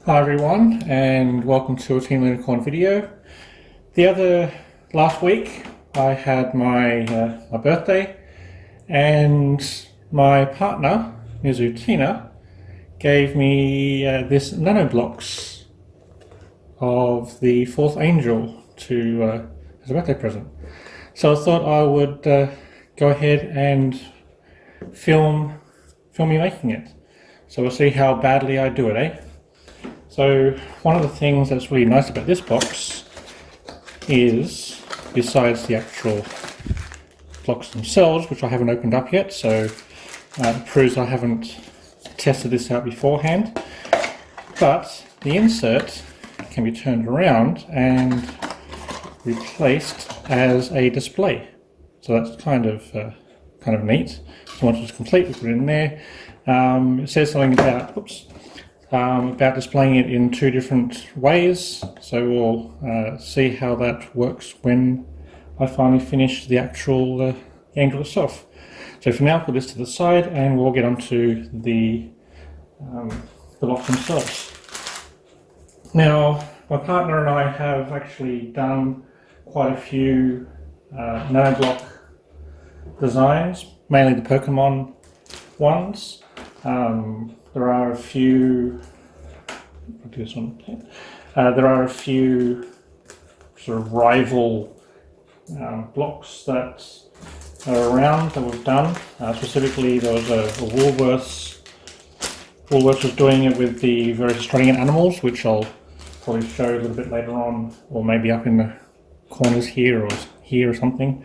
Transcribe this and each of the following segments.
Hi everyone, and welcome to a Team Loonicorn video. Last week I had my birthday, and my partner Mizutina gave me this Nanoblocks of the fourth angel to as a birthday present. So I thought I would go ahead and film me making it. So we'll see how badly I do it, eh? So one of the things that's really nice about this box is, besides the actual blocks themselves, which I haven't opened up yet, so it proves I haven't tested this out beforehand, but the insert can be turned around and replaced as a display. So that's kind of neat. So once it's complete, we put it in there. It says something about displaying it in two different ways, so we'll see how that works when I finally finish the actual angel itself. So for now, put this to the side and we'll get onto the blocks themselves. Now, my partner and I have actually done quite a few Nanoblock designs, mainly the Pokemon ones. There are a few. I'll do this one. There are a few sort of rival blocks that are around that we've done. Specifically, there was a Woolworths. Woolworths was doing it with the various Australian animals, which I'll probably show a little bit later on, or maybe up in the corners here or something.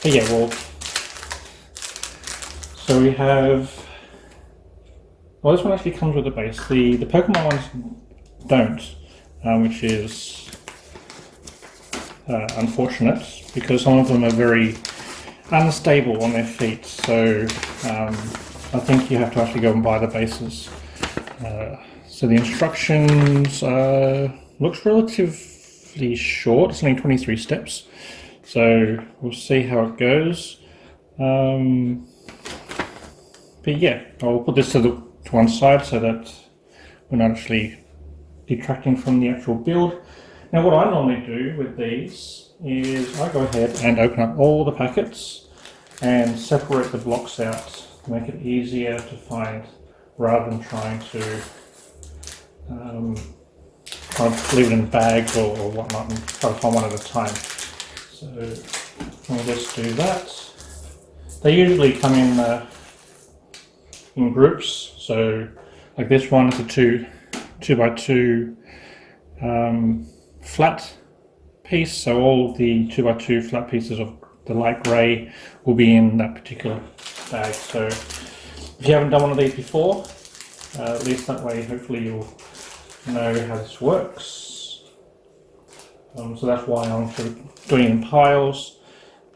But yeah, well. So we have, well, this one actually comes with a base. The Pokemon ones don't, which is unfortunate, because some of them are very unstable on their feet. So I think you have to actually go and buy the bases. So the instructions looks relatively short. It's only 23 steps. So we'll see how it goes. But yeah, I'll put this to one side so that we're not actually detracting from the actual build. Now what I normally do with these is I go ahead and open up all the packets and separate the blocks out to make it easier to find, rather than trying to leave it in bags or whatnot and try to find one at a time. So we'll just do that. They usually come in groups, so like this one is a 2x2 flat piece, so all the 2x2 flat pieces of the light grey will be in that particular bag. So if you haven't done one of these before, at least that way hopefully you'll know how this works. So that's why I'm sort of doing it in piles,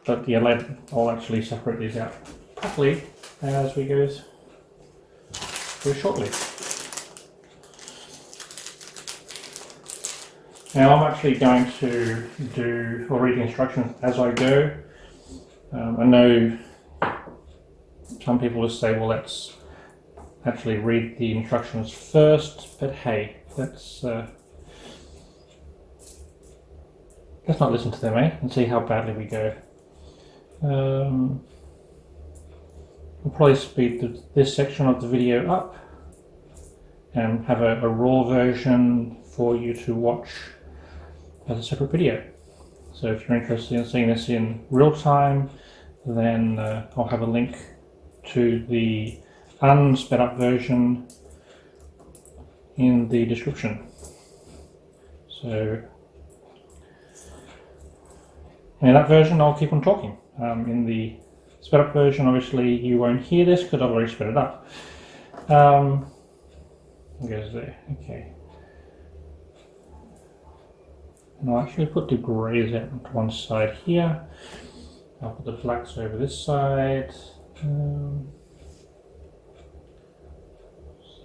but yeah, later I'll actually separate these out properly as we go very shortly. Now I'm actually going to do or read the instructions as I go. I know some people will say, well, let's actually read the instructions first, but hey, let's not listen to them, and see how badly we go. I'll probably speed this section of the video up and have a raw version for you to watch as a separate video. So if you're interested in seeing this in real time, then I'll have a link to the unsped up version in the description. So in that version I'll keep on talking. In the sped up version, obviously you won't hear this because I've already sped it up. It goes there, okay. And I'll actually put the greys out onto one side here. I'll put the blacks over this side.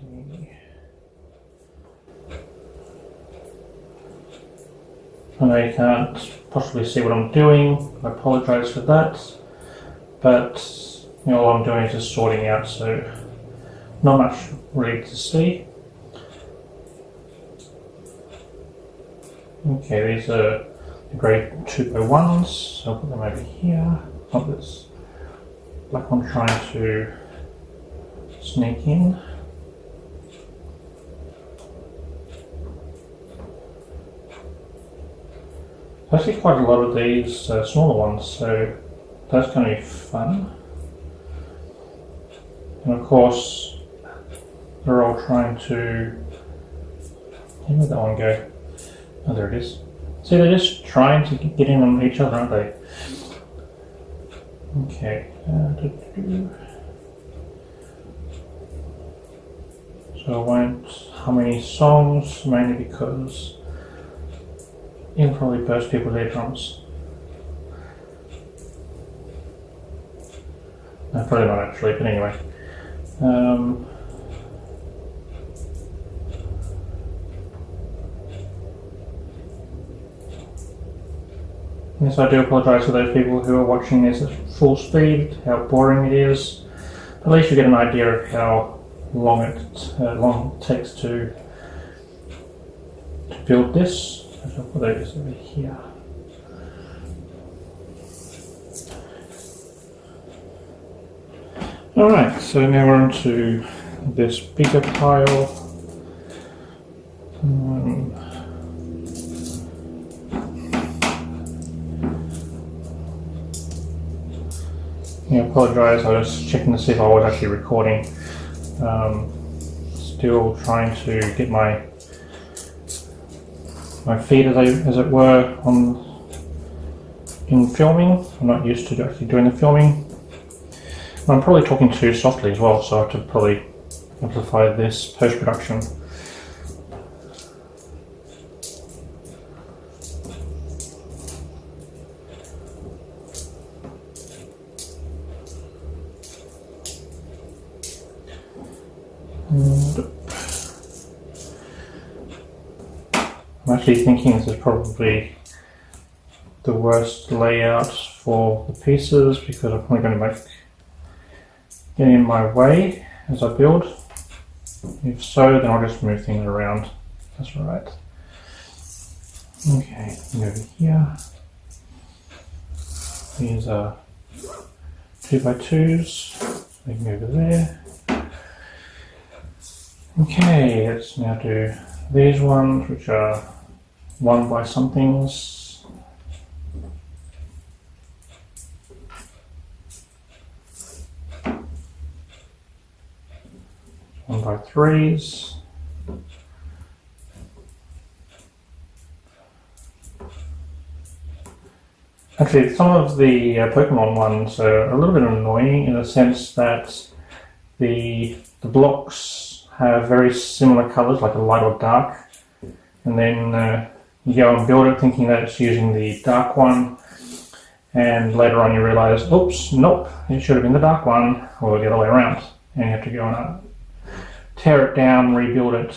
See. I know you can't possibly see what I'm doing. I apologise for that. But all I'm doing is just sorting out so not much really to see. Okay, these are the grade 2x1s, so I'll put them over here. Oh, this black one trying to sneak in. I see quite a lot of these smaller ones, so that's going to be fun. And of course, they're all trying to. Where did that one go? Oh, there it is. See, they're just trying to get in on each other, aren't they? Okay. So I won't hum any songs, mainly because it'll probably burst people's eardrums. No, probably not actually, but anyway. Yes, I do apologise to those people who are watching this at full speed, how boring it is. At least you get an idea of how long it takes to build this. I'll put those over here. Alright, so now we're on to this bigger pile. I apologise, I was checking to see if I was actually recording. Still trying to get my feet, as it were, in filming. I'm not used to actually doing the filming. I'm probably talking too softly as well, so I have to probably amplify this post-production. I'm actually thinking this is probably the worst layout for the pieces because I'm probably going to get in my way as I build. If so, then I'll just move things around. That's right. Okay, over here. These are 2x2s. So we can go over there. Okay, let's now do these ones, which are 1x somethings. One by threes. Actually, some of the Pokemon ones are a little bit annoying in the sense that the blocks have very similar colours, like a light or dark, and then you go and build it thinking that it's using the dark one, and later on you realise, oops, nope, it should have been the dark one, or the other way around, and you have to go and tear it down, rebuild it.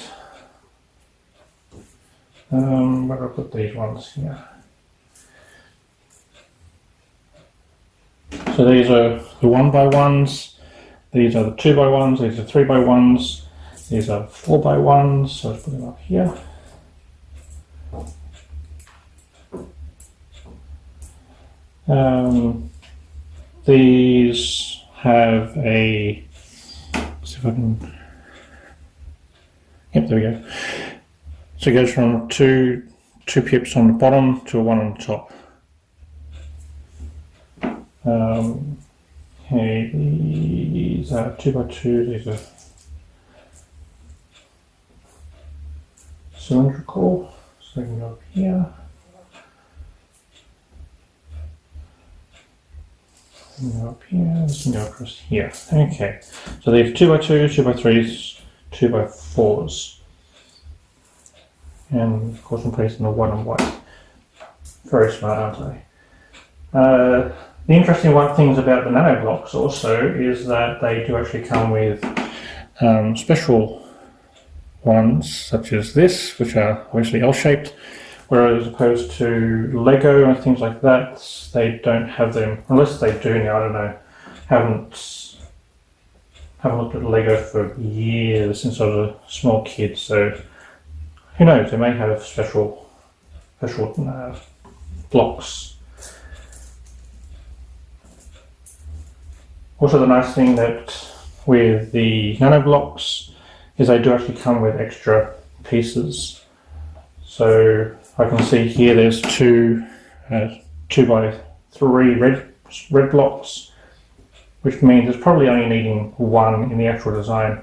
Where do I put these ones here? So these are the 1x1s, these are the 2x1s, these are 3x1s, these are 4x1s, so let's put them up here. These have a, let's see if I can, yep, there we go. So it goes from two pips on the bottom to a 1 on the top. Okay, these are 2x2, these are cylindrical, so they can go up here. Go up here, this can go across here. Okay, so these 2x2s, 2x3s, 2x4s. And of course I'm placing the 1 on white. Very smart, aren't I? The interesting things about the Nanoblocks also is that they do actually come with special ones such as this, which are obviously L-shaped, whereas opposed to Lego and things like that, they don't have them, unless they do now, I don't know. Haven't haven't looked at Lego for years, since I was a small kid, so who knows, they may have special blocks. Also, the nice thing that with the Nanoblocks is they do actually come with extra pieces. So I can see here there's two 2x3 red blocks, which means it's probably only needing one in the actual design.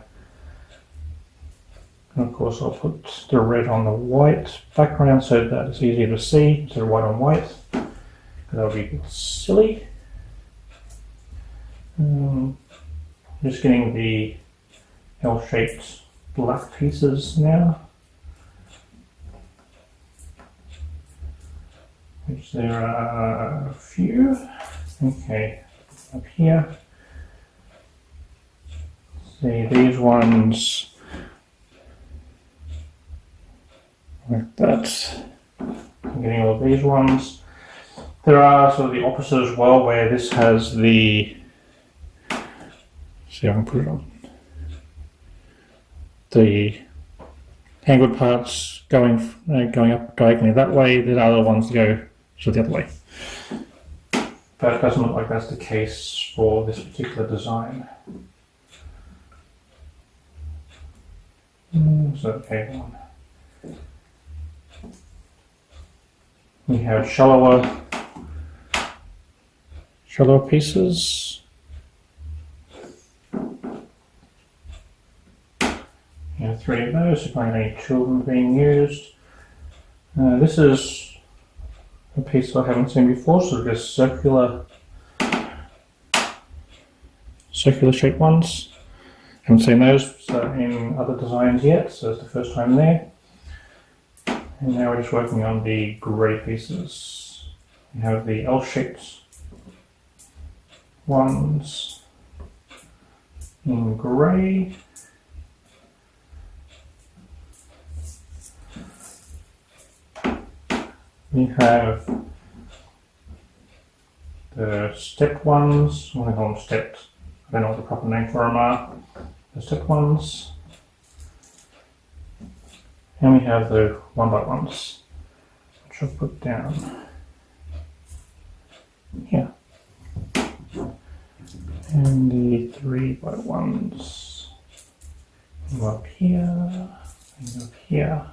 And of course I'll put the red on the white background so that it's easier to see instead of white on white. That would be a bit silly. Just getting the L-shaped black pieces now, which there are a few. Okay, up here. See these ones like that. I'm getting all of these ones. There are sort of the opposite as well, where this has the, see, I can put it on, the angled parts going up diagonally that way, the other ones go sort of the other way. But it doesn't look like that's the case for this particular design. So, okay, we have shallower pieces. Yeah, 3 of those, if I have any children being used. This is a piece I haven't seen before, so just circular shaped ones. Haven't seen those in other designs yet, so it's the first time there. And now we're just working on the grey pieces. We have the L-shaped ones in grey. We have the stepped ones. I'm going to call them stepped. I don't know what the proper name for them are. The stepped ones. And we have the 1x1s, which I'll put down here. And the 3x1s go up here and up here.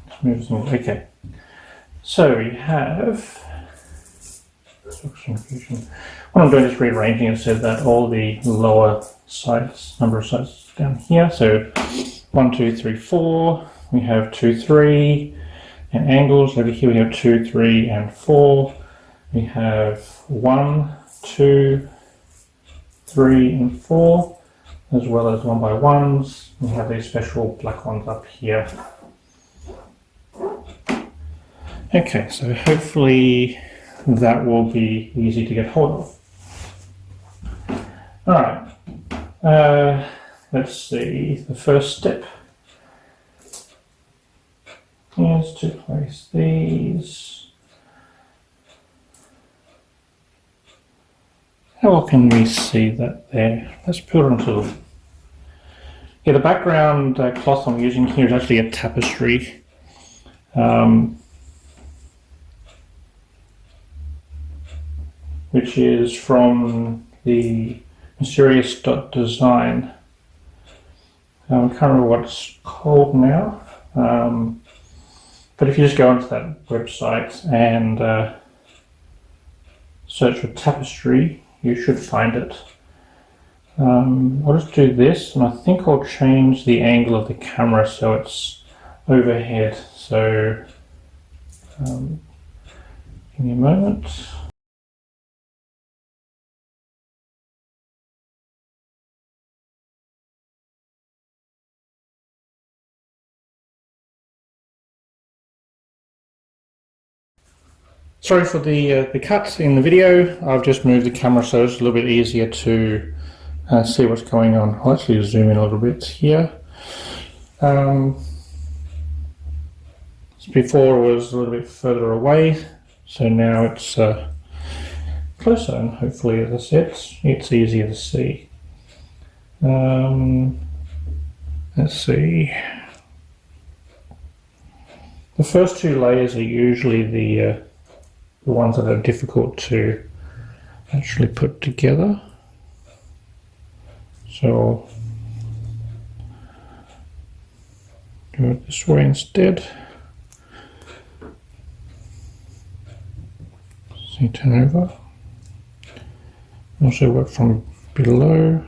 Let's move some. Okay. So we have. What I'm doing is rearranging it so that all the lower sides, number of sides down here. So 1, 2, 3, 4. We have 2, 3, and angles. Over here we have 2, 3, and 4. We have 1, 2, 3, and 4, as well as 1x1s. We have these special black ones up here. Okay, so hopefully that will be easy to get hold of. Alright, let's see, the first step is to place these. How well can we see that there? Let's put it onto the... Yeah, the background cloth I'm using here is actually a tapestry. Which is from the Mysterious Design. I can't remember what it's called now, but if you just go onto that website and search for tapestry, you should find it. I'll just do this, and I think I'll change the angle of the camera so it's overhead. So give me a moment. Sorry for the cut in the video. I've just moved the camera so it's a little bit easier to see what's going on. I'll actually zoom in a little bit here. Before it was a little bit further away, so now it's closer, and hopefully, as I said, it's easier to see. Let's see. The first two layers are usually the ones that are difficult to actually put together. So do it this way instead. So you turn over. Also work from below.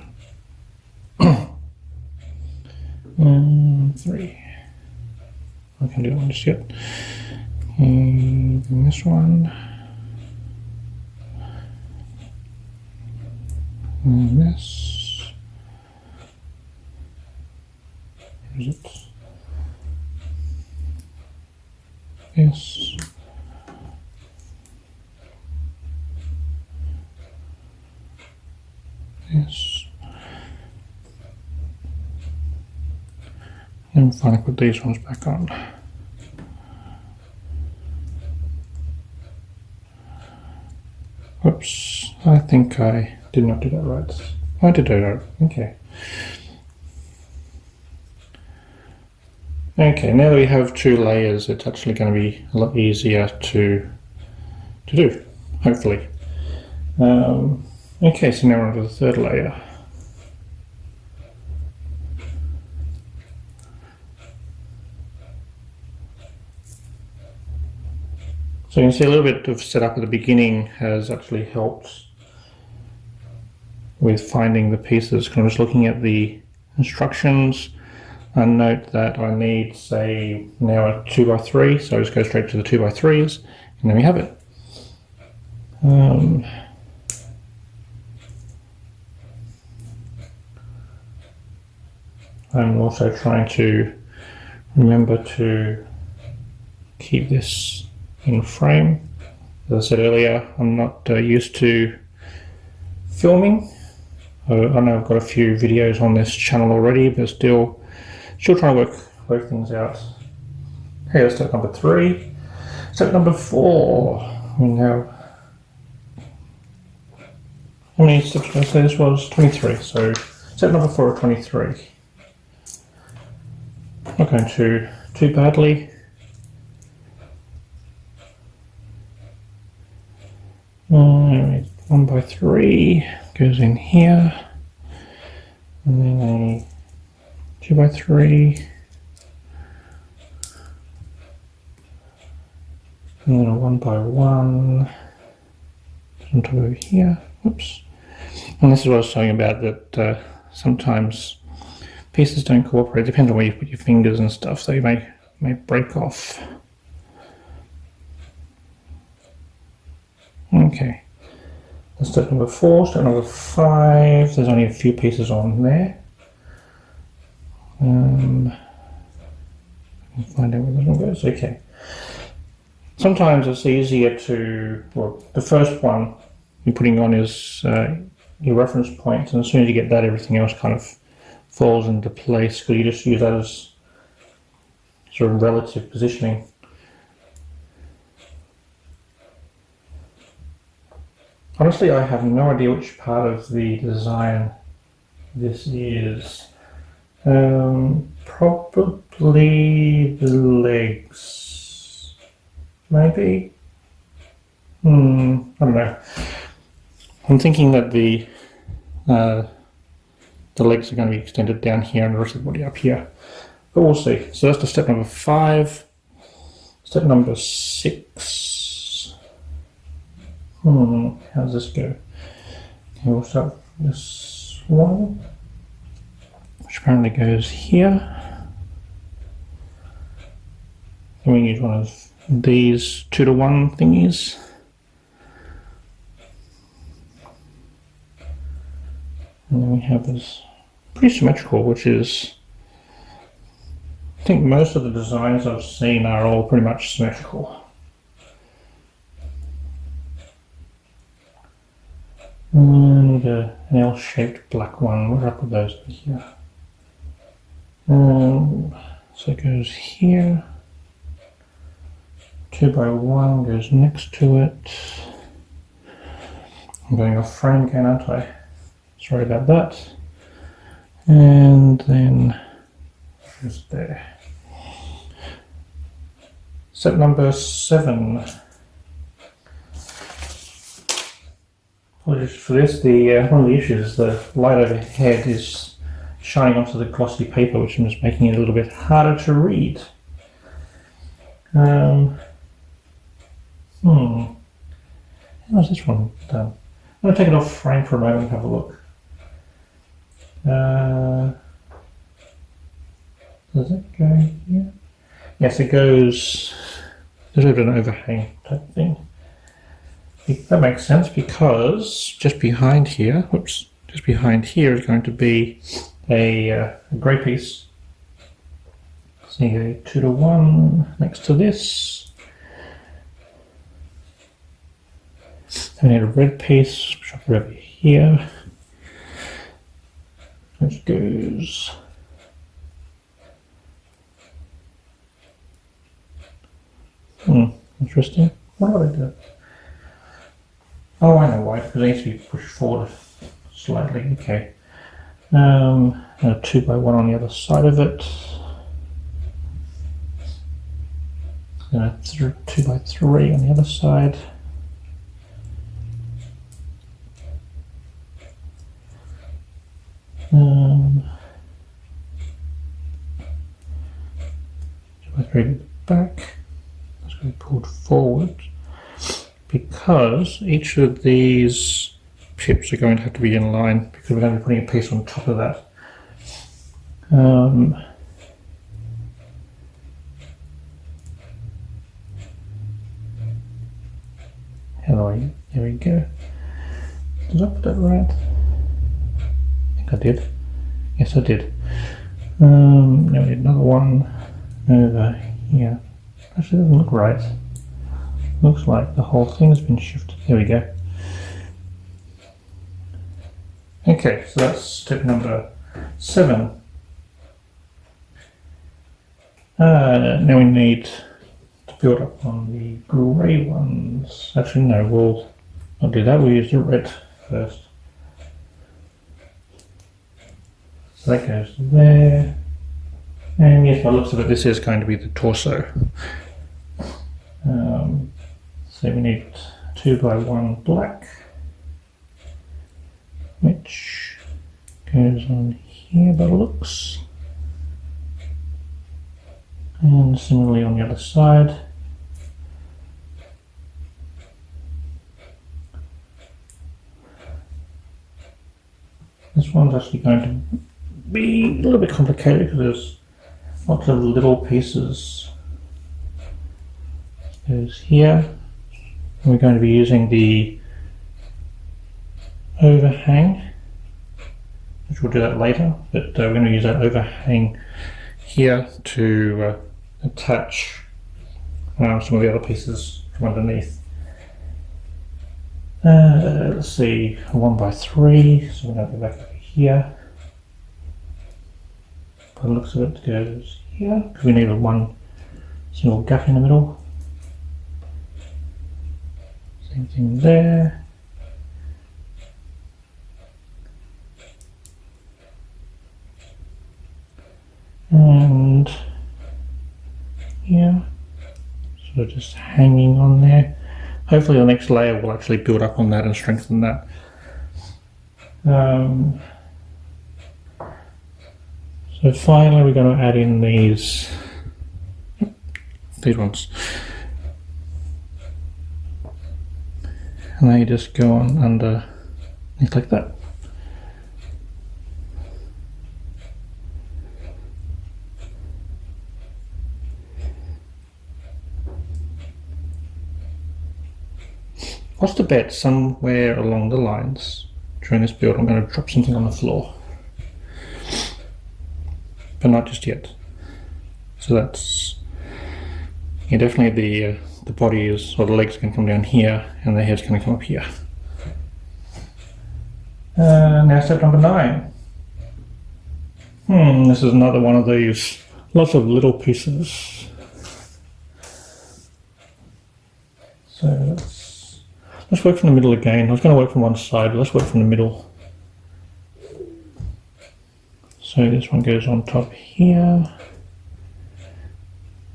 3. I can't do that one just yet. And this one. And this. Where is it? This. This. And finally put these ones back on. Whoops, I think I did not do that right. I did do that, okay. Okay, now that we have 2 layers, it's actually going to be a lot easier to do, hopefully. Okay, so now we're on to the 3rd layer. So you can see a little bit of setup at the beginning has actually helped with finding the pieces. I'm just looking at the instructions and note that I need, say, now a 2x3, so I just go straight to the 2x3s, and then we have it. I'm also trying to remember to keep this in frame. As I said earlier, I'm not used to filming. I know I've got a few videos on this channel already, but still trying to work things out. Okay, that's step number 3. Step number 4. We now, how many steps did I say this was? 23. So step number 4 of 23. Not going too badly. Anyway, 1x3 goes in here, and then a 2x3, and then a 1x1 on top over here. Oops. And this is what I was talking about, that sometimes pieces don't cooperate. It depends on where you put your fingers and stuff, so you may break off. Okay, that's step number 4. Step number 5, there's only a few pieces on there. Find out where this one goes. Okay. Sometimes it's easier to, well, the first one you're putting on is your reference point, and as soon as you get that, everything else kind of falls into place, because you just use that as sort of relative positioning. Honestly, I have no idea which part of the design this is. Probably the legs, maybe? I don't know. I'm thinking that the legs are going to be extended down here and the rest of the body up here. But we'll see. So that's the step number 5. Step number 6. How does this go? Okay, we'll start with this one, which apparently goes here. Then we use one of these 2-to-1 thingies. And then we have this pretty symmetrical, which is, I think most of the designs I've seen are all pretty much symmetrical. I need an L-shaped black one. Where did I put those in here? So it goes here. 2x1 goes next to it. I'm going off frame again, aren't I? Sorry about that. And then just there. Step number 7. Apologies for this. One of the issues is the light overhead is shining onto the glossy paper, which is making it a little bit harder to read. How was this one done? I'm going to take it off frame for a moment and have a look. Does it go here? Yes, it goes. There's a bit of an overhang type thing. That makes sense because just behind here, just behind here is going to be a grey piece. So you go 2:1 next to this. Then we need a red piece, which I'll put over here, which goes. Interesting. What do I do? Oh, I know why, because it needs to be pushed forward slightly. Okay. A 2x1 on the other side of it. And a 2x3 on the other side. Two by three at the back. That's going to be pulled forward because each of these pips are going to have to be in line because we're going to be putting a piece on top of that. There we go. Did I put that right? I think I did. Yes, I did. Now we need another one over here. Actually, it doesn't look right. Looks like the whole thing has been shifted. There we go. Okay, so that's step number 7. Now we need to build up on the grey ones. Actually, no, we'll not do that. We'll use the red first. So that goes there. And yes, by the looks of it, this is going to be the torso. So we need 2x1 black, which goes on here by the looks. And similarly on the other side. This one's actually going to be a little bit complicated because there's lots of little pieces. Goes here. And we're going to be using the overhang, which we'll do that later, but we're going to use that overhang here to attach some of the other pieces from underneath. Let's see, 1x3, so we're going to go back over here. By the looks of it, goes here, because we need one single gap in the middle. Same thing there. And yeah, sort of just hanging on there. Hopefully the next layer will actually build up on that and strengthen that. So finally we're going to add in these ones. And they just go on underneath like that. What's the bet somewhere along the lines during this build I'm going to drop something on the floor, but not just yet. So that's definitely the body is, or the legs can come down here and the head's going to come up here. Now step number 9. This is another one of these lots of little pieces. So let's work from the middle again. I was going to work from one side, but let's work from the middle. So this one goes on top here.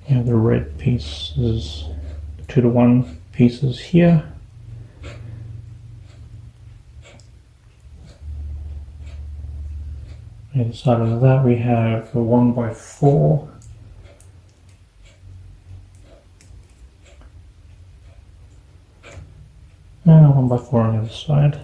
You have the red pieces, 2:1 pieces here. On the other side of that we have a 1x4. And a 1x4 on the other side.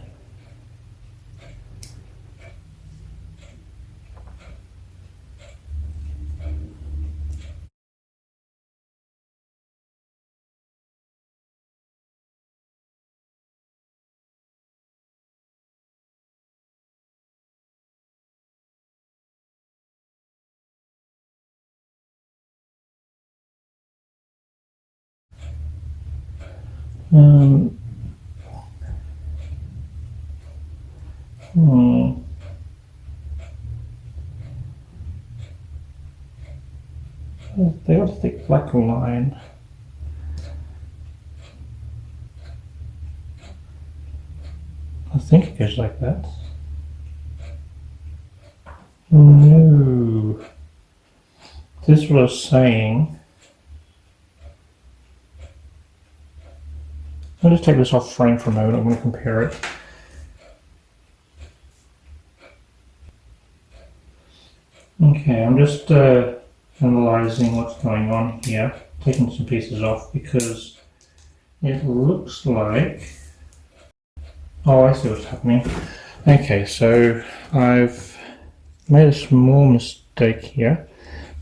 They got a thick black line. I think it goes like that. No. This is what I was saying. I'll just take this off frame for a moment. I'm going to compare it. Okay, I'm just analysing what's going on here, taking some pieces off because it looks like... Oh, I see what's happening. Okay, so I've made a small mistake here.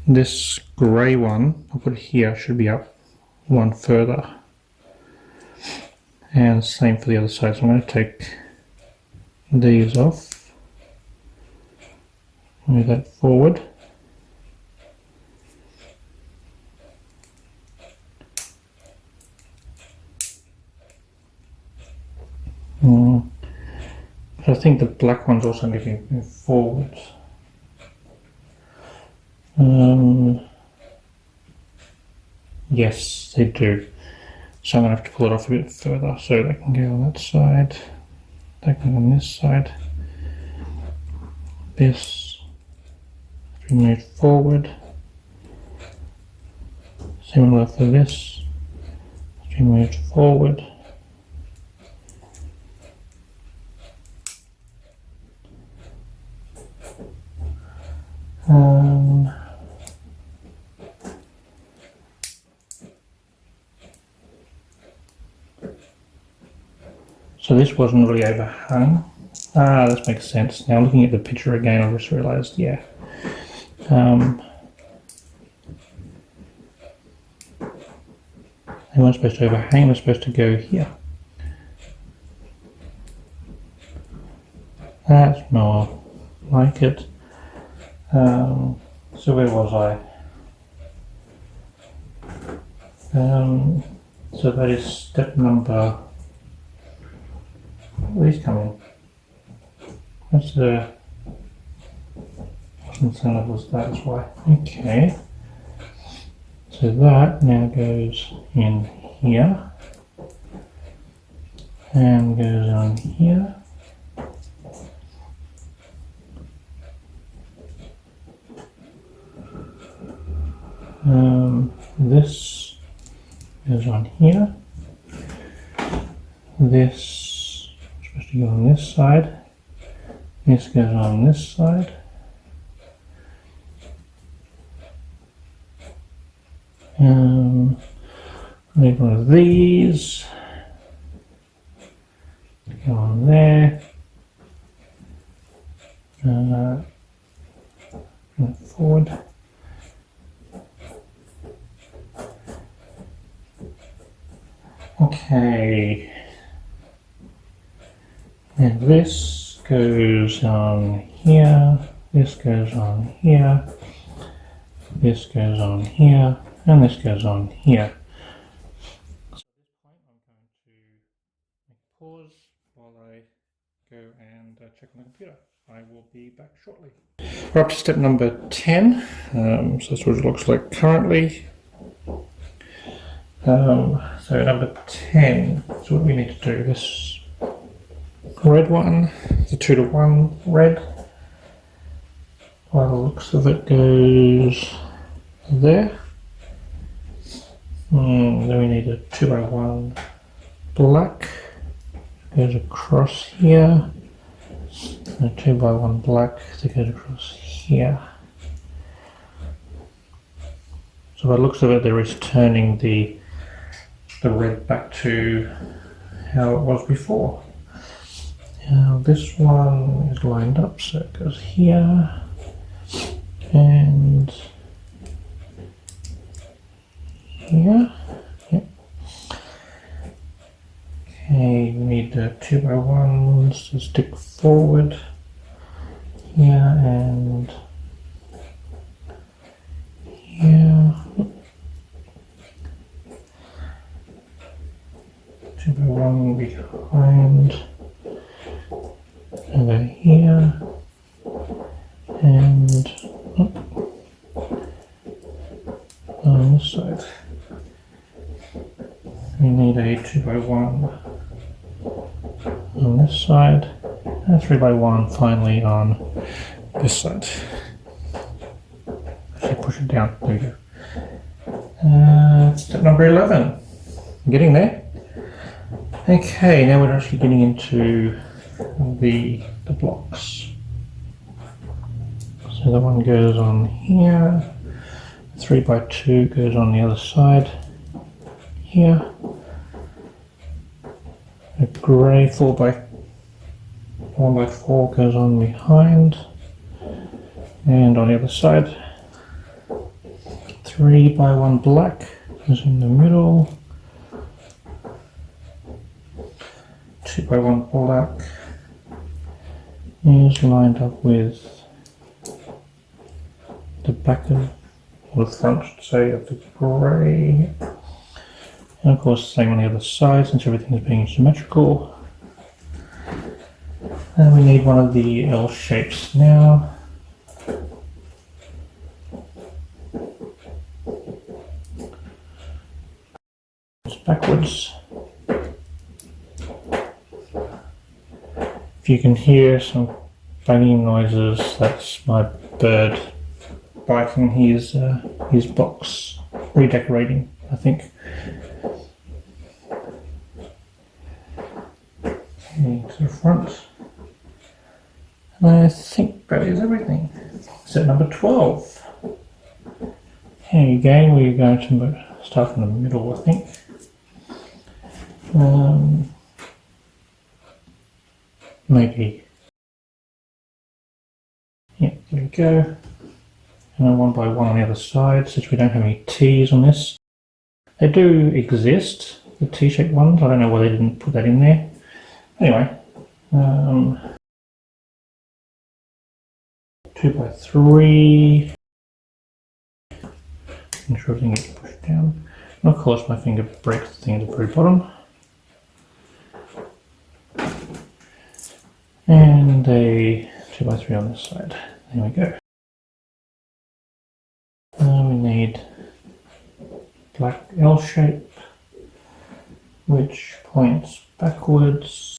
This grey one, I'll put it here, should be up one further. And same for the other side, so I'm going to take these off. Move that forward. But I think the black one's also moving forward. Yes, they do. So I'm going to have to pull it off a bit further so they can go on that side. They can go on this side. This has been moved forward. Similar for this. It's been moved forward. So this wasn't really overhung. This makes sense. Now looking at the picture again, I just realised, yeah. They weren't supposed to overhang, they're supposed to go here. That's more like it. So where was I? So that is step number... These come in. That's the... wasn't saying it was that, is why. Okay. So that now goes in here. And goes on here. This goes on here. This is supposed to go on this side. This goes on this side. I need one of these. Go on there. Bring it forward. Okay, and this goes on here, this goes on here, this goes on here, and this goes on here. So at this point I'm going to make a pause while I go and check on the computer. I will be back shortly. We're up to step number 10, so that's what it looks like currently. So number 10, so what we need to do, this red one, the 2:1 red, by the looks of it, goes there. Then we need a 2x1 black, goes across here, and a 2x1 black that goes across here. So by the looks of it, they're returning the red back to how it was before. Now this one is lined up, so it goes here and here. Yep. Okay, we need 2x1s to stick forward here and here. 2x1 behind over here and on this side. We need a 2x1 on this side and a 3x1 finally on this side. Actually push it down, there we go. Step number 11, I'm getting there. Okay, now we're actually getting into the blocks. So the one goes on here, 3x2 goes on the other side here, a grey 1x4 goes on behind and on the other side, 3x1 black is in the middle, 2x1 black is lined up with the back of, or the front, should say, of the grey. And of course, same on the other side, since everything is being symmetrical. And we need one of the L shapes now. It's backwards. If you can hear some banging noises, that's my bird biting his box, redecorating, I think. Okay, to the front. And I think that is everything. Step number 12. Okay, again we're going to start from the middle, I think. Maybe. Yeah, there we go. And then 1x1 on the other side, since we don't have any T's on this. They do exist, the T-shaped ones. I don't know why they didn't put that in there. Anyway, 2x3. Make sure everything gets pushed down. And of course my finger breaks the thing at the very bottom. And a 2x3 on this side. There we go. Now we need black L shape, which points backwards.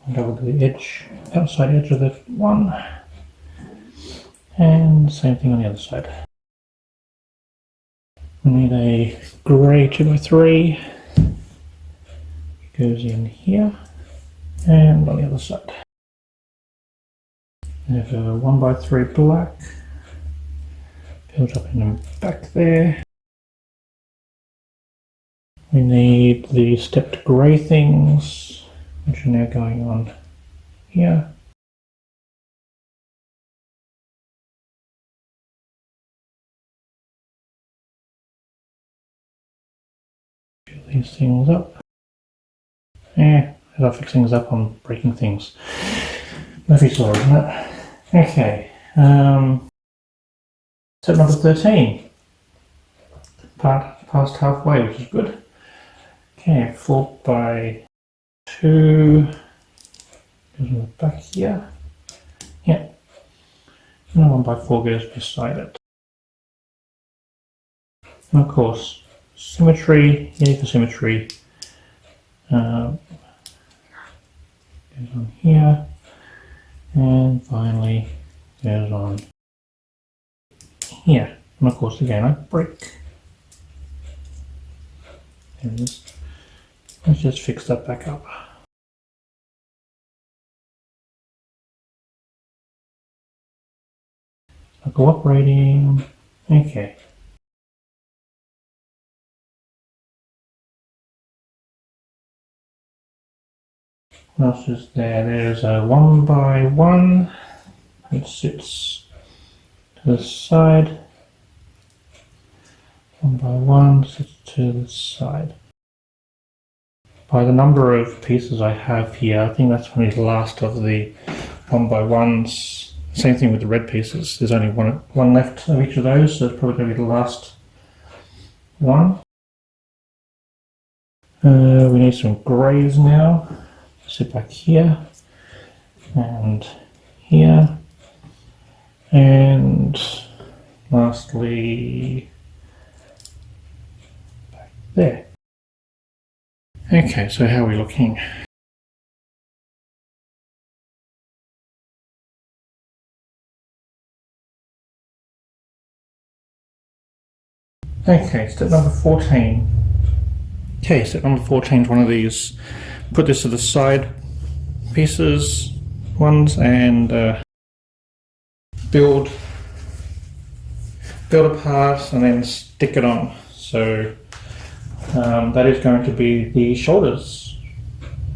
And over the edge, outside edge of the one. And same thing on the other side. We need a grey 2x3. Goes in here and on the other side. We have a 1x3 black, built up in the back there. We need the stepped grey things, which are now going on here. Fill these things up. Yeah, as I fix things up, I'm breaking things. Murphy's Law, isn't it? Okay. Step number 13. Past halfway, which is good. Okay, 4x2 goes on the back here. Yeah. And 1x4 goes beside it. And of course, symmetry, yay for symmetry. Goes on here, And finally goes on here. And of course again I break. Let's just fix that back up. Not cooperating. Okay. What else is there? There's a 1x1 which sits to the side. 1x1 sits to the side. By the number of pieces I have here, I think that's only the last of the 1x1s. Same thing with the red pieces. There's only one left of each of those, so it's probably going to be the last one. We need some greys now. Sit back here and here, and lastly back there. Okay, so how are we looking? Okay, step number 14. Okay, step number 14 is one of these. Put this to the side pieces, ones, and build a part and then stick it on. So that is going to be the shoulders.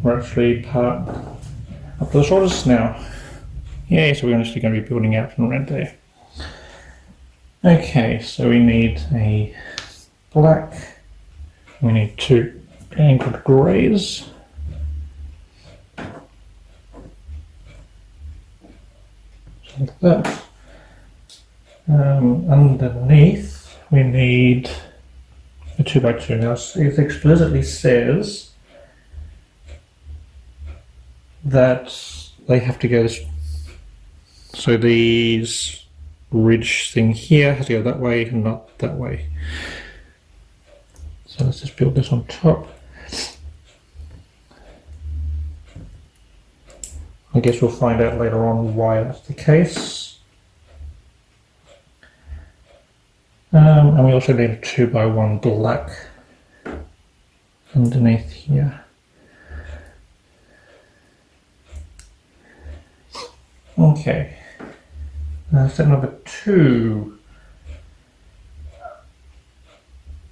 We're actually part up to the shoulders now. Yeah, so we're actually going to be building out from red there. Okay, so we need a black, we need two angled greys, like that. Underneath we need a 2x2. Now it explicitly says that they have to go this, so these ridge thing here has to go that way and not that way. So let's just build this on top. I guess we'll find out later on why that's the case. And we also need a 2x1 black underneath here. Okay. Step number 2.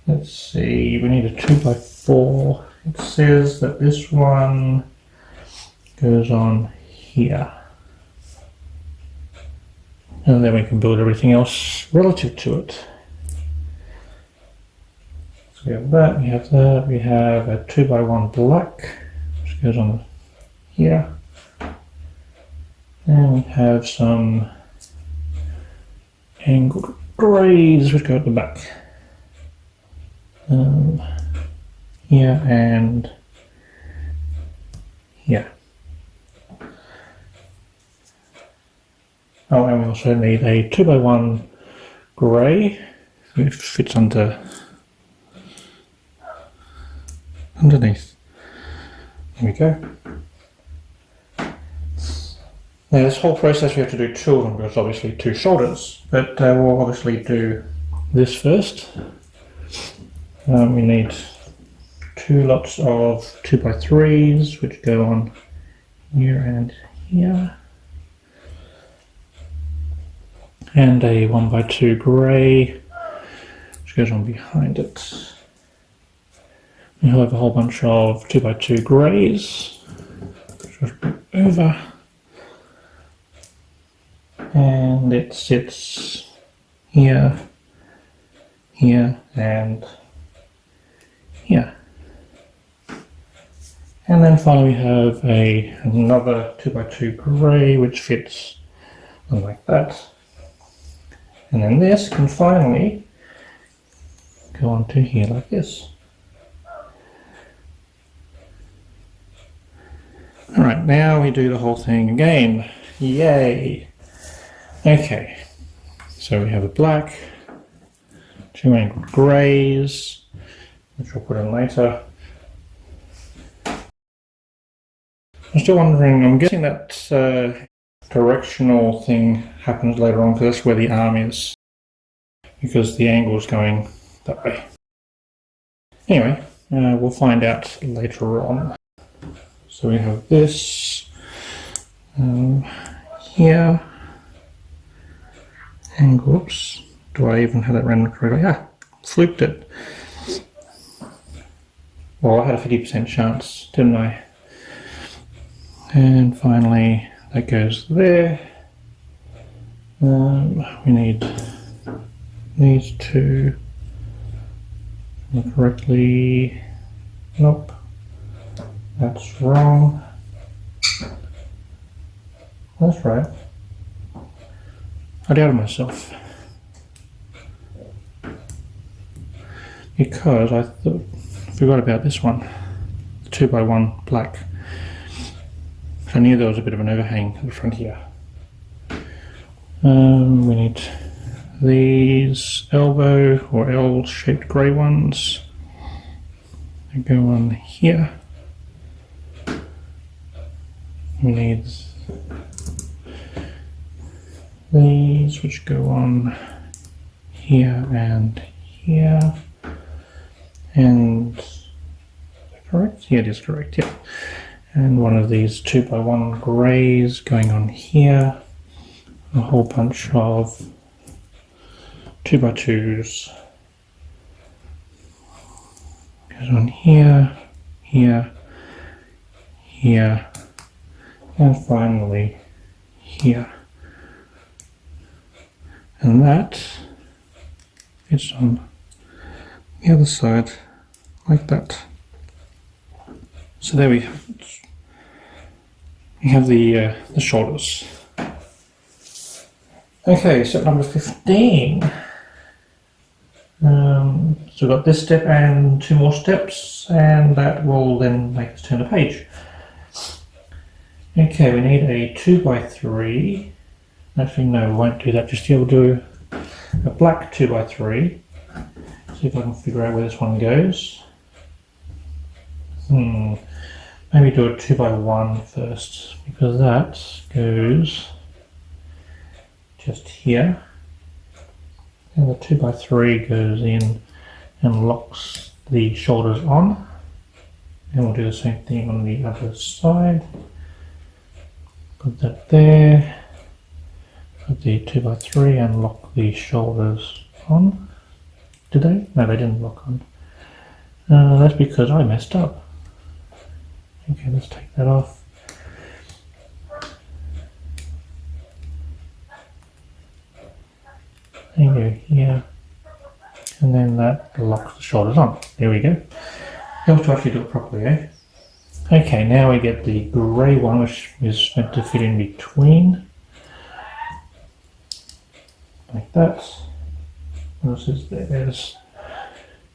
Let's see, we need a 2x4. It says that this one goes on here. And then we can build everything else relative to it. So we have that, we have that, we have a 2x1 black, which goes on here. And we have some angled greys which go at the back. Here and here. Oh, and we also need a 2x1 grey which fits underneath. There we go. Now this whole process we have to do 2 of them because obviously 2 shoulders, but we'll obviously do this first. We need 2 lots of 2x3s which go on here and here, and a 1x2 grey which goes on behind it. We have a whole bunch of 2x2 greys which goes over, and it sits here, here, and here. And then finally we have another 2x2 grey which fits like that. And then this can finally go onto here like this. Alright, now we do the whole thing again. Yay! Okay, so we have a black, 2 angled greys, which we'll put in later. I'm still wondering, I'm guessing that directional thing happens later on, because that's where the arm is, because the angle is going that way. Anyway, we'll find out later on. So we have this here, and whoops, do I even have that rendered correctly? Ah, flipped it. Well, I had a 50% chance, didn't I? And finally, that goes there. We need these two correctly. Nope, that's wrong. That's right. I doubted myself because I forgot about this one, the 2x1 black. I knew there was a bit of an overhang at the front here. We need these elbow or L-shaped grey ones. They go on here. We need these, which go on here and here. And is that correct? Yeah, it is correct. Yeah. And one of these 2x1 greys going on here. A whole bunch of 2x2s goes on here, here, here, and finally here. And that fits on the other side like that. So there we have the shoulders. Okay, step number 15. So we've got this step and 2 more steps, and that will then make us turn the page. Okay, we need a 2x3. Actually, no, we won't do that just yet. We'll do a black 2x3. See if I can figure out where this one goes. Maybe do a 2x1 first, because that goes just here. And the 2x3 goes in and locks the shoulders on. And we'll do the same thing on the other side. Put that there. Put the 2x3 and lock the shoulders on. Did they? No, they didn't lock on. That's because I messed up. Okay, let's take that off. There you go, here. And then that locks the shoulders on. There we go. You have to actually do it properly, eh? Okay, now we get the grey one, which is meant to fit in between. Like that. What else is there? There's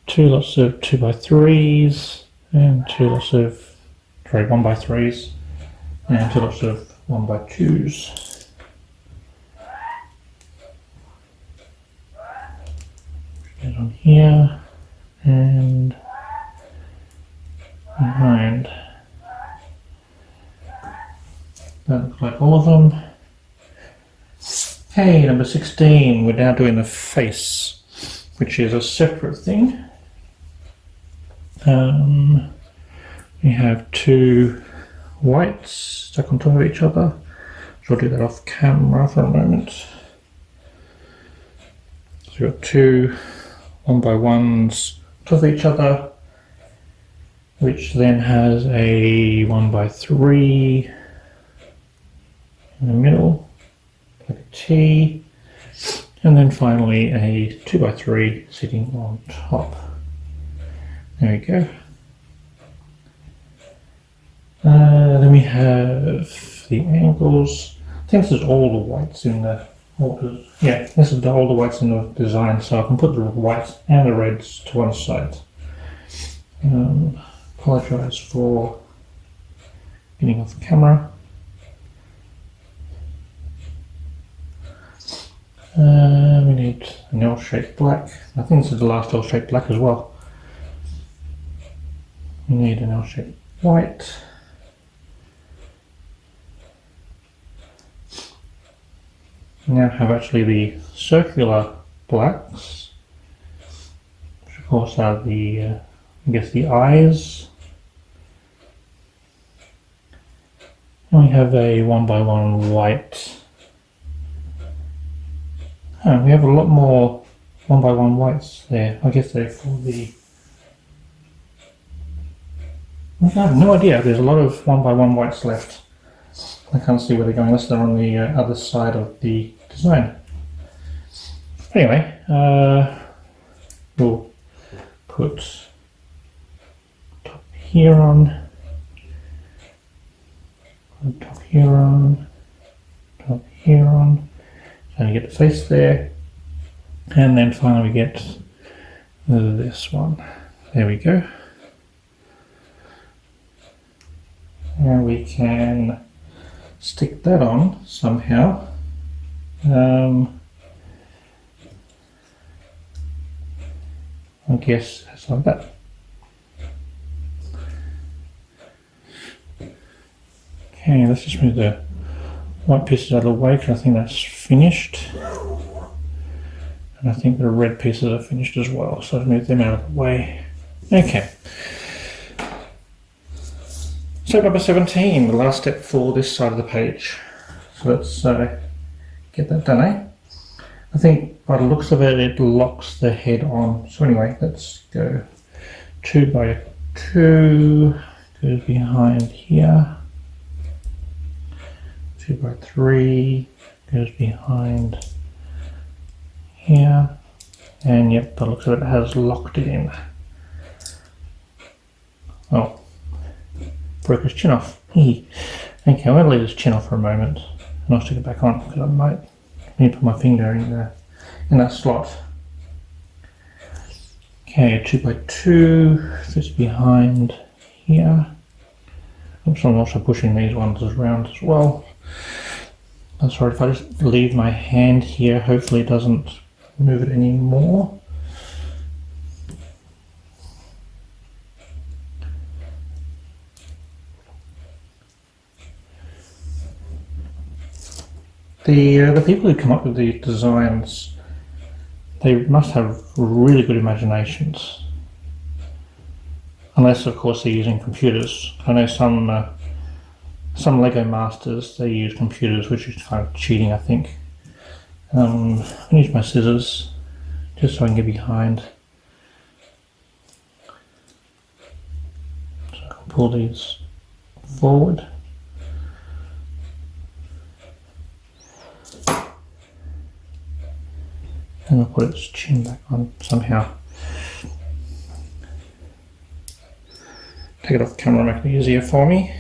2 lots of 2x3s and 2 lots of 1x3s and 2 lots of 1x2s. Get on here and behind. That looks like all of them. Okay, number 16, we're now doing the face, which is a separate thing. We have 2 whites stuck on top of each other. So I'll do that off camera for a moment. So we've got 2 1x1s on top of each other, which then has a 1x3 in the middle, like a T, and then finally a 2x3 sitting on top. There we go. Then we have the angles. I think this is all the whites in the yeah, this is all the whites in the design, so I can put the whites and the reds to one side. Apologise for getting off camera. We need an L-shaped black. I think this is the last L-shaped black as well. We need an L-shaped white. now have actually the circular blacks, which of course are the, I guess the eyes. And we have a 1x1 white. Oh, we have a lot more 1x1 whites there. I guess they're for the... I have no idea. There's a lot of 1x1 whites left. I can't see where they're going unless they're on the other side of the design. Anyway, we'll put top here on, top here on, top here on. So we get the face there, and then finally we get this one. There we go. And we can stick that on somehow. I guess it's like that. Okay, let's just move the white pieces out of the way because I think that's finished. And I think the red pieces are finished as well, so I've moved them out of the way. Okay. Step number 17, the last step for this side of the page. So let's get that done, eh? I think by the looks of it, it locks the head on. So anyway, let's go 2x2, goes behind here. 2x3, goes behind here. And yep, by the looks of it, it has locked it in. Oh. Broke his chin off. Okay, I'm going to leave his chin off for a moment and I'll stick it back on because I might need to put my finger in that slot. Okay, 2x2 fits behind here. Oops, I'm also pushing these ones around as well. I'm sorry, if I just leave my hand here, hopefully it doesn't move it anymore. The people who come up with these designs, they must have really good imaginations. Unless, of course, they're using computers. I know some Lego masters, they use computers, which is kind of cheating, I think. I'm going to use my scissors, just so I can get behind. So I can pull these forward. And I'll put its chin back on somehow. Take it off camera, make it easier for me.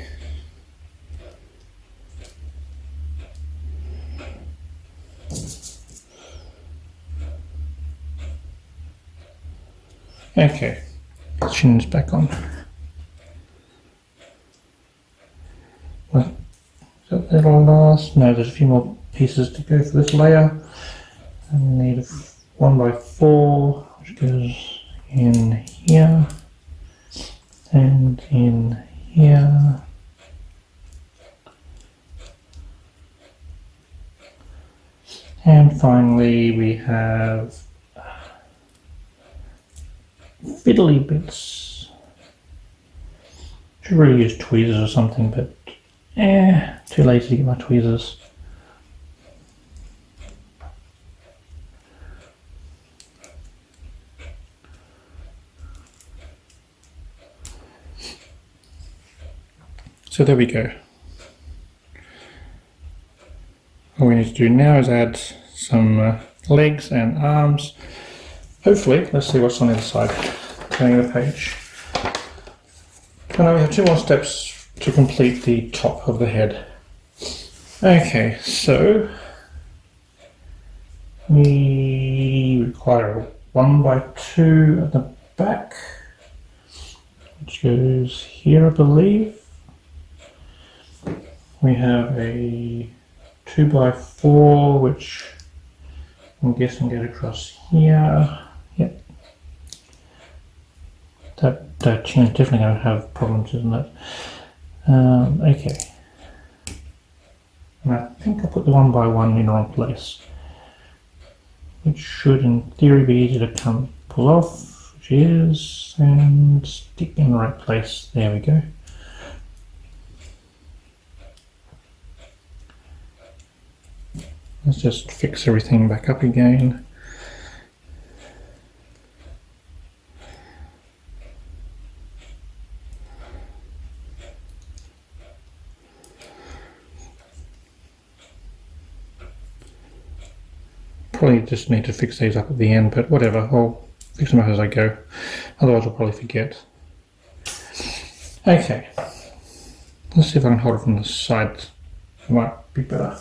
Okay, chin's back on. Well, is that the last? No, there's a few more pieces to go for this layer. I need a 1x4, which goes in here and in here. And finally we have fiddly bits. Should really use tweezers or something, but too lazy to get my tweezers. So there we go. All we need to do now is add some legs and arms. Hopefully, let's see what's on the other side. Turning the page. So now we have two more steps to complete the top of the head. Okay, so we require a 1x2 at the back, which goes here, I believe. We have a 2x4, which I'm guessing goes across here. Yep. That chin is definitely going to have problems, isn't it? Okay. And I think I put the 1x1 in the wrong place. Which should in theory be easy to pull off, which is, and stick in the right place. There we go. Let's just fix everything back up again. Probably just need to fix these up at the end, but whatever, I'll fix them up as I go. Otherwise I'll probably forget. Okay, let's see if I can hold it from the side. It might be better.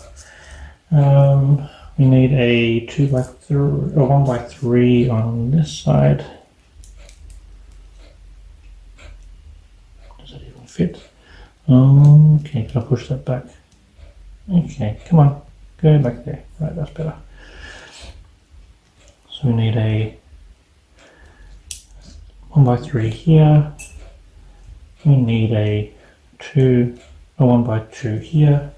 We need a 2x3 or 1x3 on this side. Does that even fit? Okay, can I push that back? Okay, come on, go back there. Right, that's better. So we need a 1x3 here. We need a 1x2 here.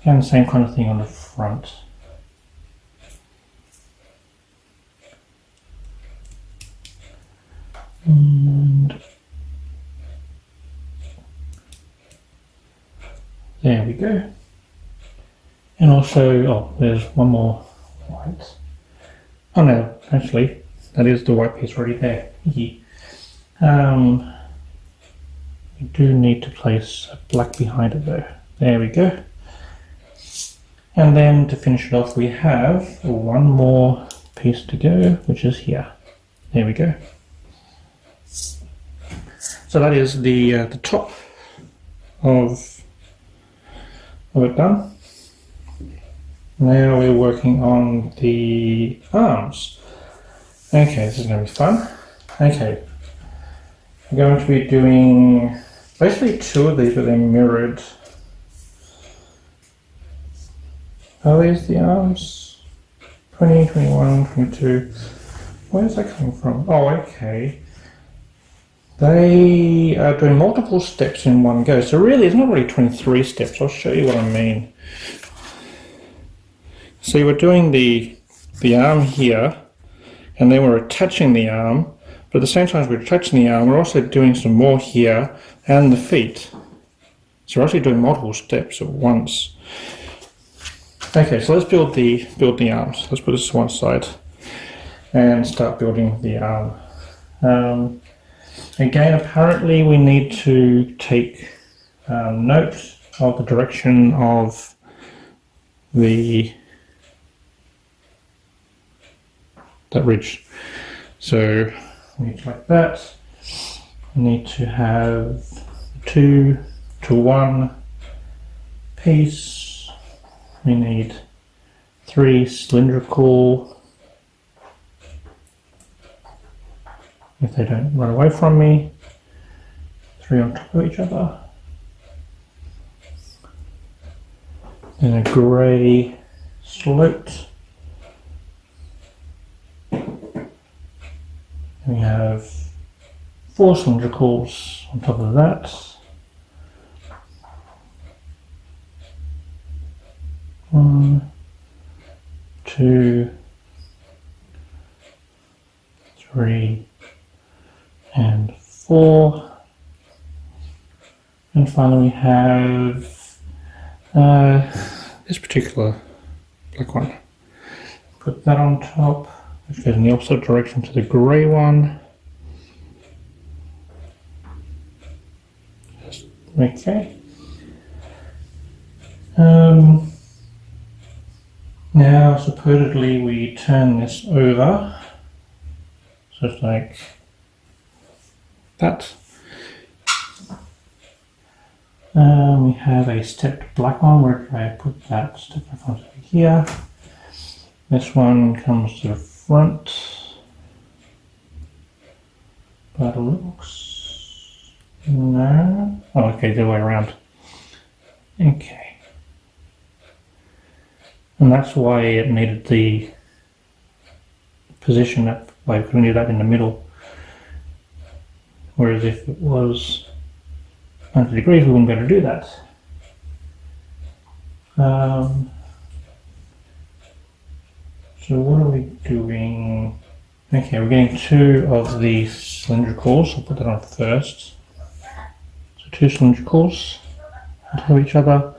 And the same kind of thing on the front. And there we go. And also, oh, there's one more white. Oh no, actually, that is the white piece already there. We do need to place a black behind it though. There we go. And then to finish it off, we have one more piece to go, which is here. There we go. So that is the top of it done. Now we're working on the arms. Okay, this is going to be fun. Okay, I'm going to be doing basically two of these, but they're mirrored. Are these the arms? 20, 21, 22. Where's that coming from? Oh, okay. They are doing multiple steps in one go. So really, it's not really 23 steps. I'll show you what I mean. So we're doing the arm here, and then we're attaching the arm. But at the same time as we're attaching the arm, we're also doing some more here and the feet. So we're actually doing multiple steps at once. Okay, so let's build the arms. Let's put this to one side and start building the arm. Again, apparently we need to take note of the direction of that ridge. So we need to like that. We need to have 2 to 1 piece. We need 3 cylindrical, if they don't run away from me, 3 on top of each other, and a grey sloped. We have 4 cylindricals on top of that. 1, 2, 3, and 4. And finally we have this particular black one. Put that on top, which goes in the opposite direction to the grey one. Okay. Now supposedly we turn this over, so it's like that. We have a stepped black one where I put that step in front of here. This one comes to the front, but it looks, no, oh okay, the other way around. Okay. And that's why it needed the position that way, because we needed that in the middle. Whereas if it was 90 degrees, we wouldn't be able to do that. So what are we doing? Okay, we're getting 2 of the cylindricals. I'll put that on first. So 2 cylindricals on top of each other,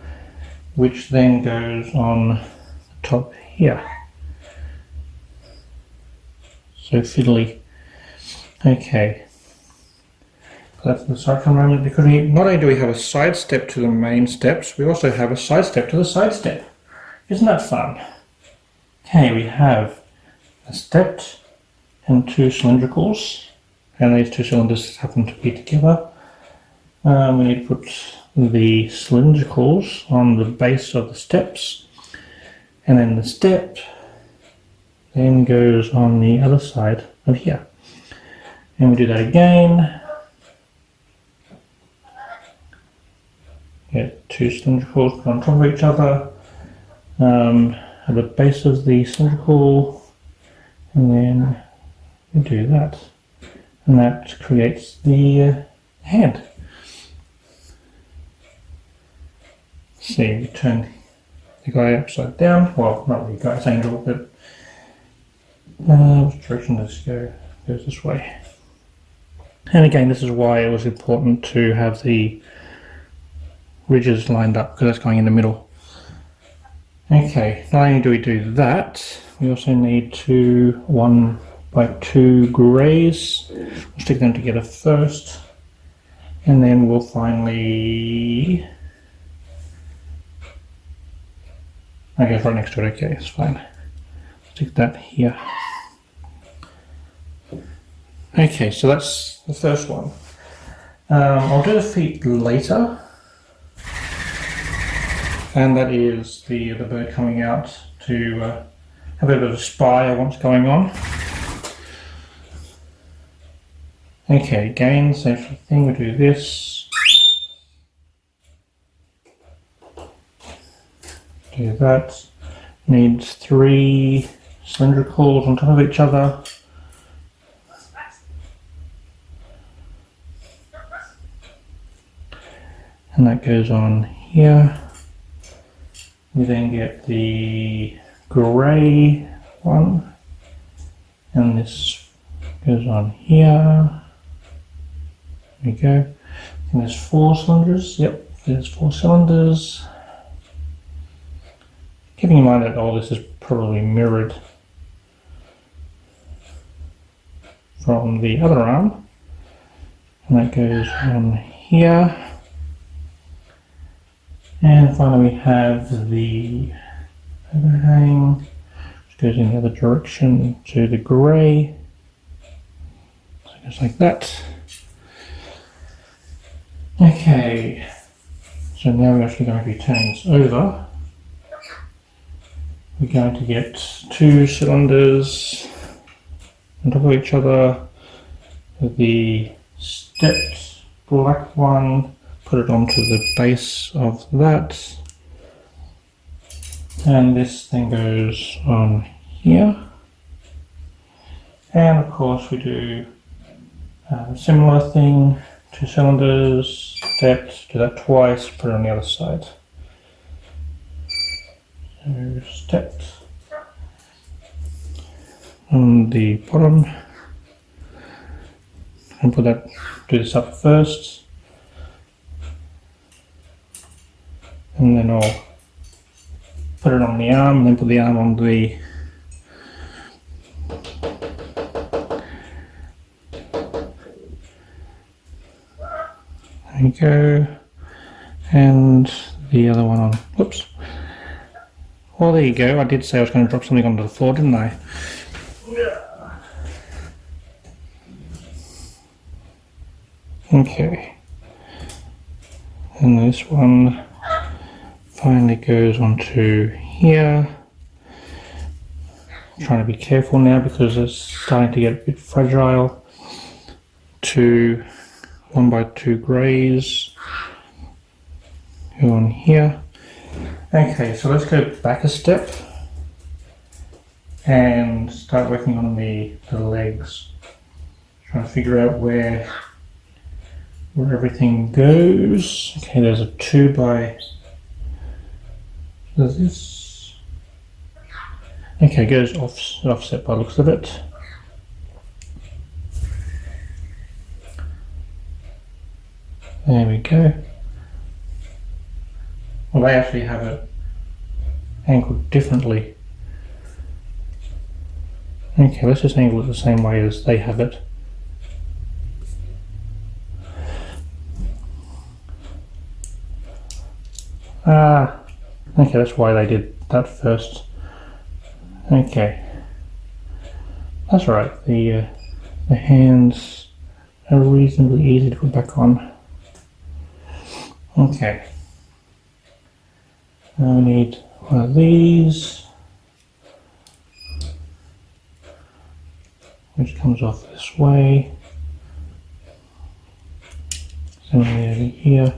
which then goes on the top here. So fiddly. Okay. That's the side for a moment, because not only do we have a side step to the main steps, we also have a side step to the side step. Isn't that fun? Okay, we have a stepped and 2 cylindricals, and these 2 cylinders happen to be together. We need to put the cylindricals on the base of the steps, and then the step then goes on the other side of here. And we do that again. Get 2 cylindricals put on top of each other at the base of the cylindrical, and then we do that, and that creates the hand. See, we turn the guy upside down. Well, not the guy's angle, but which direction does it go? It goes this way. And again, this is why it was important to have the ridges lined up, because that's going in the middle. Okay, not only do we do that, we also need 2 1x2 greys. We'll stick them together first, and then we'll finally... Okay, it's right next to it. Okay, it's fine. Stick that here. Okay, so that's the first one. I'll do the feet later. And that is the bird coming out to have a bit of a spy of what's going on. Okay, again, same sort of thing, we do this. Do that. Needs 3 cylindricals on top of each other. And that goes on here. We then get the grey one, and this goes on here. There we go. And there's 4 cylinders. Yep, there's 4 cylinders. Keeping in mind that all this is probably mirrored from the other arm, and that goes on here. And finally we have the overhang, which goes in the other direction to the grey. So it goes like that. Okay, so now we're actually going to be turning this over. We're going to get 2 cylinders on top of each other with the stepped black one. Put it onto the base of that, and this thing goes on here. And of course we do a similar thing, 2 cylinders, stepped, do that twice, put it on the other side. So stepped on the bottom, and do this up first. And then I'll put it on the arm, and then put the arm on the there you go, and the other one on. Whoops. Well, there you go. I did say I was going to drop something onto the floor, didn't I? Okay. And this one finally goes onto here. I'm trying to be careful now because it's starting to get a bit fragile. 2 1x2 greys go on here. Okay, so let's go back a step and start working on the legs. Trying to figure out where everything goes. Okay, there's a 2x2 Does this? Okay, goes offset by the looks of it. There we go. Well, they actually have it angled differently. Okay, let's just angle it the same way as they have it. Okay, that's why they did that first. Okay, that's right. The hands are reasonably easy to put back on. Okay, now we need one of these, which comes off this way. Similarly over here.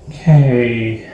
Okay.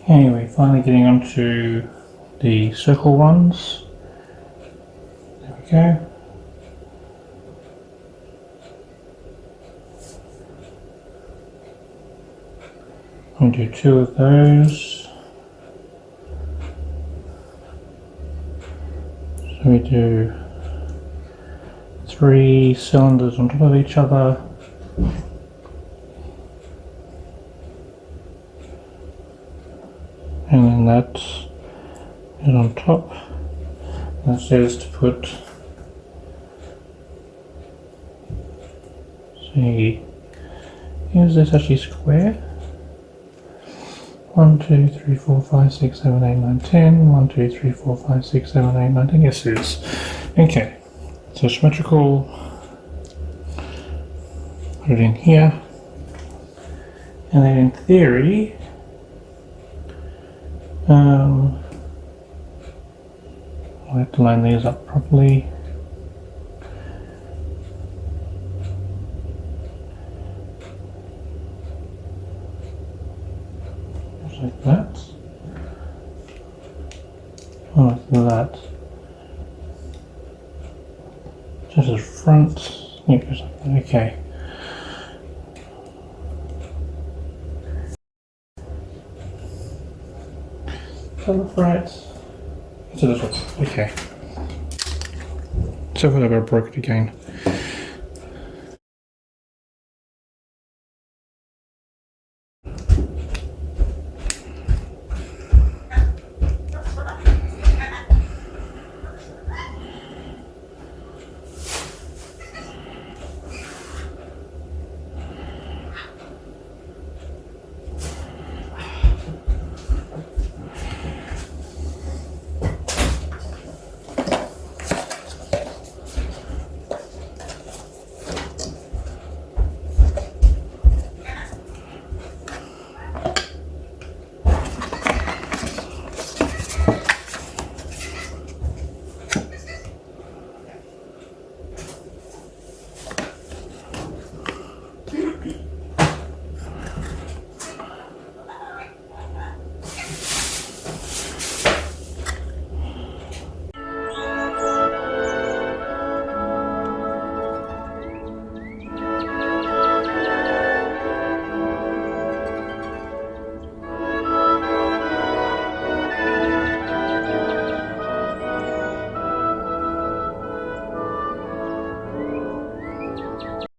Anyway, finally getting onto the circle ones. There we go. I'll do 2 of those. So we do 3 cylinders on top of each other. And then that is on top. That says to put, see, is this actually square? 1, 2, 3, 4, 5, 6, 7, 8, 9, 10. 1, 2, 3, 4, 5, 6, 7, 8, 9, 10. Yes, it is. Okay, so symmetrical. Put it in here. And then in theory, I'll have to line these up properly. Just like that. Oh, like that. Just as front. Yeah, just like that. Okay. Does that look right? So this one. Okay. So far I broke it again.